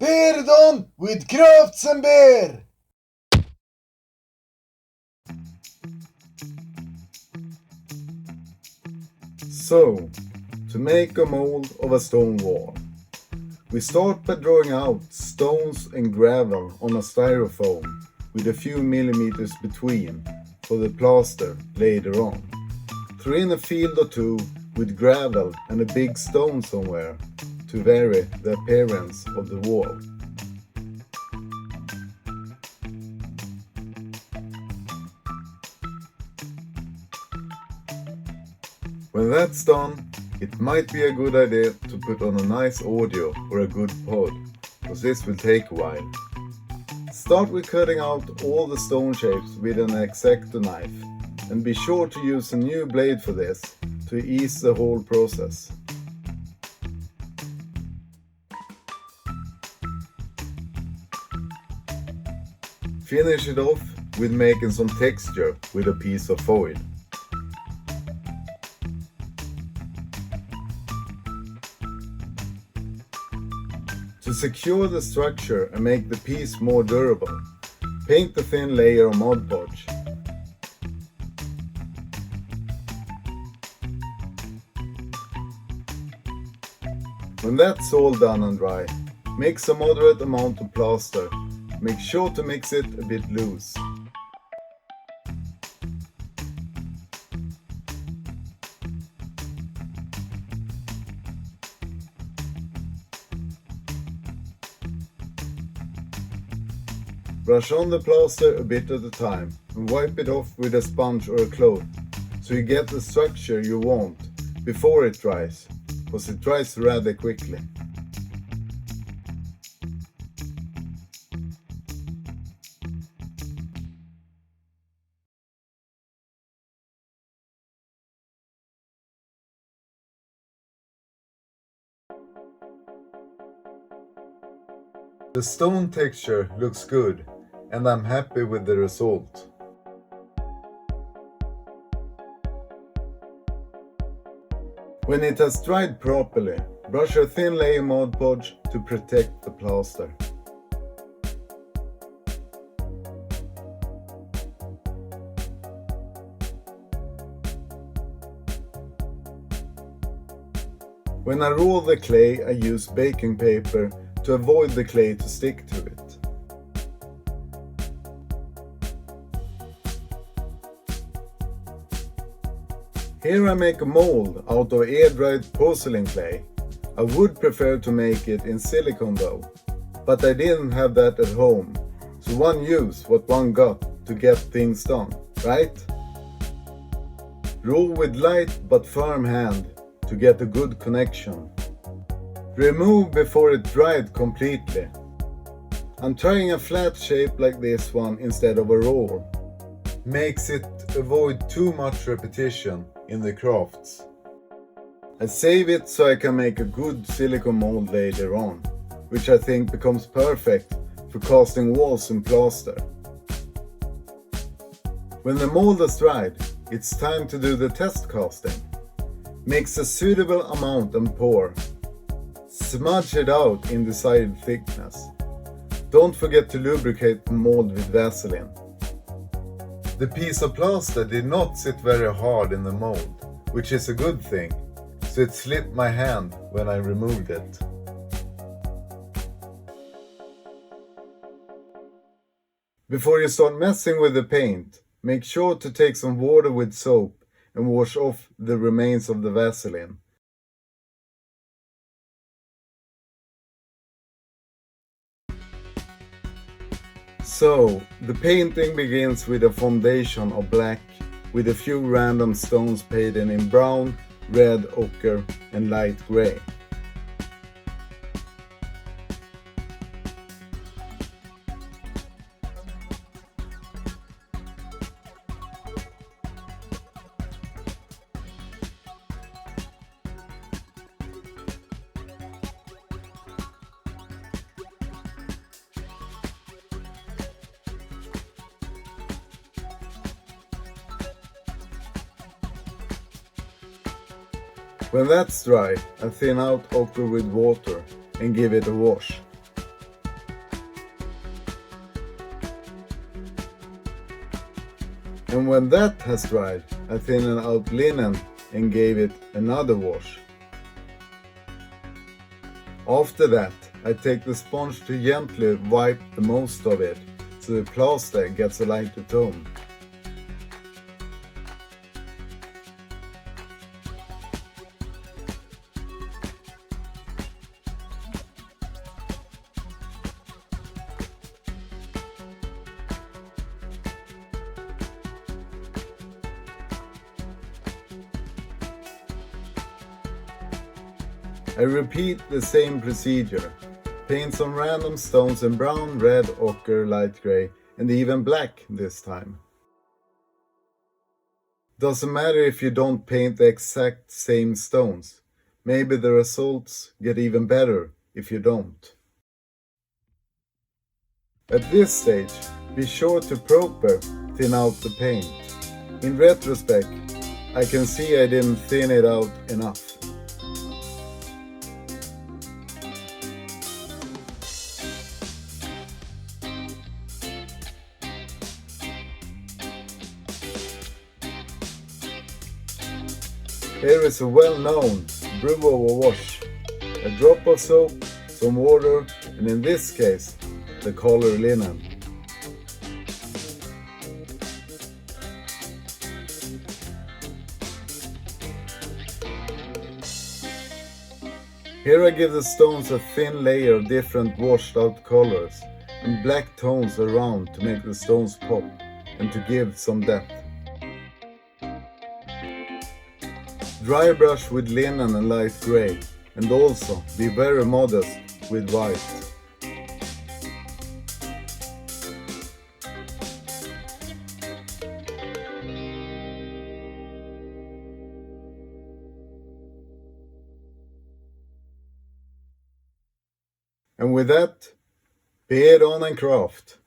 Pardon with crafts and beer! So, to make a mold of a stone wall, we start by drawing out stones and gravel on a styrofoam with a few millimeters between for the plaster later on. Throw in a field or two with gravel and a big stone somewhere to vary the appearance of the wall. When that's done, it might be a good idea to put on a nice audio or a good pod, because this will take a while. Start with cutting out all the stone shapes with an X-Acto knife, and be sure to use a new blade for this to ease the whole process. Finish it off with making some texture with a piece of foil. To secure the structure and make the piece more durable, paint the thin layer of Mod Podge. When that's all done and dry, mix a moderate amount of plaster. Make sure to mix it a bit loose. Brush on the plaster a bit at a time and wipe it off with a sponge or a cloth so you get the structure you want before it dries, because it dries rather quickly. The stone texture looks good, and I'm happy with the result. When it has dried properly, brush a thin layer Mod Podge to protect the plaster. When I roll the clay, I use baking paper to avoid the clay to stick to it. Here I make a mold out of air-dried porcelain clay. I would prefer to make it in silicone though, but I didn't have that at home, so one used what one got to get things done, right? Roll with light but firm hand to get a good connection. Remove before it dried completely. I'm trying a flat shape like this one instead of a roll. Makes it avoid too much repetition in the crafts. I save it so I can make a good silicone mold later on, which I think becomes perfect for casting walls in plaster. When the mold is dried, it's time to do the test casting. Mix a suitable amount and pour. Smudge it out in desired thickness. Don't forget to lubricate the mold with Vaseline. The piece of plaster did not sit very hard in the mold, which is a good thing, so it slipped my hand when I removed it. Before you start messing with the paint, make sure to take some water with soap and wash off the remains of the Vaseline. So, the painting begins with a foundation of black with a few random stones painted in brown, red, ochre and light grey. When that's dry, I thin out ochre with water and give it a wash. And when that has dried, I thin out linen and gave it another wash. After that, I take the sponge to gently wipe the most of it, so the plaster gets a lighter tone. I repeat the same procedure. Paint some random stones in brown, red, ochre, light grey, and even black this time. Doesn't matter if you don't paint the exact same stones. Maybe the results get even better if you don't. At this stage, be sure to proper thin out the paint. In retrospect, I can see I didn't thin it out enough. Here is a well-known brew over wash. A drop of soap, some water, and in this case, the color linen. Here I give the stones a thin layer of different washed out colors and black tones around to make the stones pop and to give some depth. Dry brush with linen and light grey, and also be very modest with white. And with that, be it on and craft.